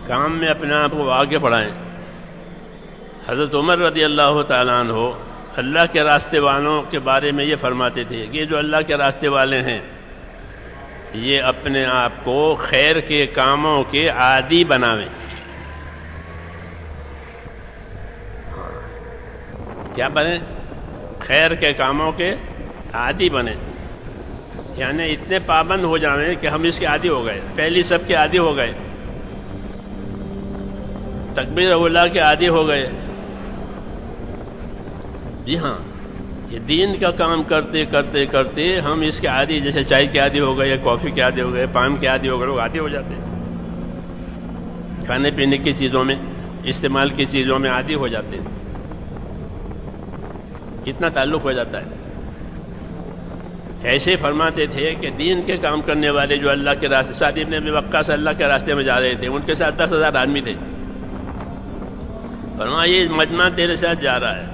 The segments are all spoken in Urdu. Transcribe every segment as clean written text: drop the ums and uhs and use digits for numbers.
کام میں اپنے آپ کو آگے بڑھائیں۔ حضرت عمر رضی اللہ تعالیٰ عنہ اللہ کے راستے والوں کے بارے میں یہ فرماتے تھے کہ جو اللہ کے راستے والے ہیں یہ اپنے آپ کو خیر کے کاموں کے عادی بناویں۔ کیا بنیں؟ خیر کے کاموں کے عادی بنیں، یعنی اتنے پابند ہو جائیں کہ ہم اس کے عادی ہو گئے، پہلی سب کے عادی ہو گئے، تکبیر اولا کے عادی ہو گئے۔ جی ہاں، یہ دین کا کام کرتے کرتے کرتے ہم اس کے عادی، جیسے چائے کے عادی ہو گئے، کافی کے عادی ہو گئے، پان کے عادی ہو گئے، لوگ عادی ہو جاتے ہیں، کھانے پینے کی چیزوں میں، استعمال کی چیزوں میں عادی ہو جاتے ہیں، اتنا تعلق ہو جاتا ہے۔ ایسے فرماتے تھے کہ دین کے کام کرنے والے جو اللہ کے راستے، سعد بن ابی وقاص اللہ کے راستے میں جا رہے تھے، ان کے ساتھ 10,000 آدمی تھے، فرمایا یہ مجمع تیرے ساتھ جا رہا ہے،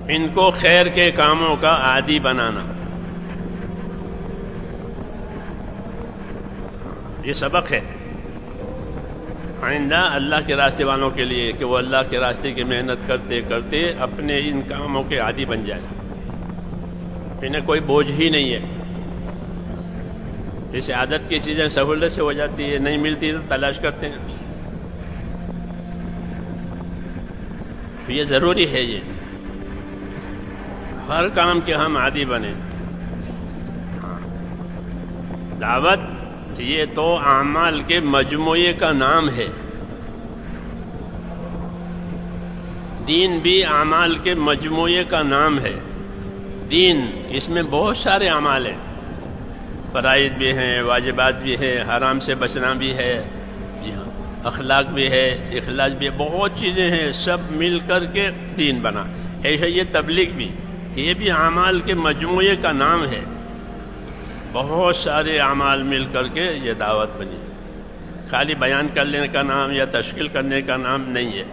ان کو خیر کے کاموں کا عادی بنانا۔ یہ سبق ہے آئندہ اللہ کے راستے والوں کے لیے کہ وہ اللہ کے راستے کی محنت کرتے کرتے اپنے ان کاموں کے عادی بن جائے، انہیں کوئی بوجھ ہی نہیں ہے۔ جیسے عادت کی چیزیں سہولت سے ہو جاتی ہے، نہیں ملتی تو تلاش کرتے ہیں، تو یہ ضروری ہے، یہ ہر کام کے ہم عادی بنیں۔ دعوت یہ تو اعمال کے مجموعے کا نام ہے، دین بھی اعمال کے مجموعے کا نام ہے۔ دین اس میں بہت سارے اعمال ہیں، فرائض بھی ہیں، واجبات بھی ہیں، حرام سے بچنا بھی ہے، جی ہاں، اخلاق بھی ہے، اخلاص بھی ہے، بہت چیزیں ہیں، سب مل کر کے دین بنا۔ ایسا یہ تبلیغ بھی، کہ یہ بھی اعمال کے مجموعے کا نام ہے، بہت سارے اعمال مل کر کے یہ دعوت بنی، خالی بیان کرنے کا نام یا تشکیل کرنے کا نام نہیں ہے۔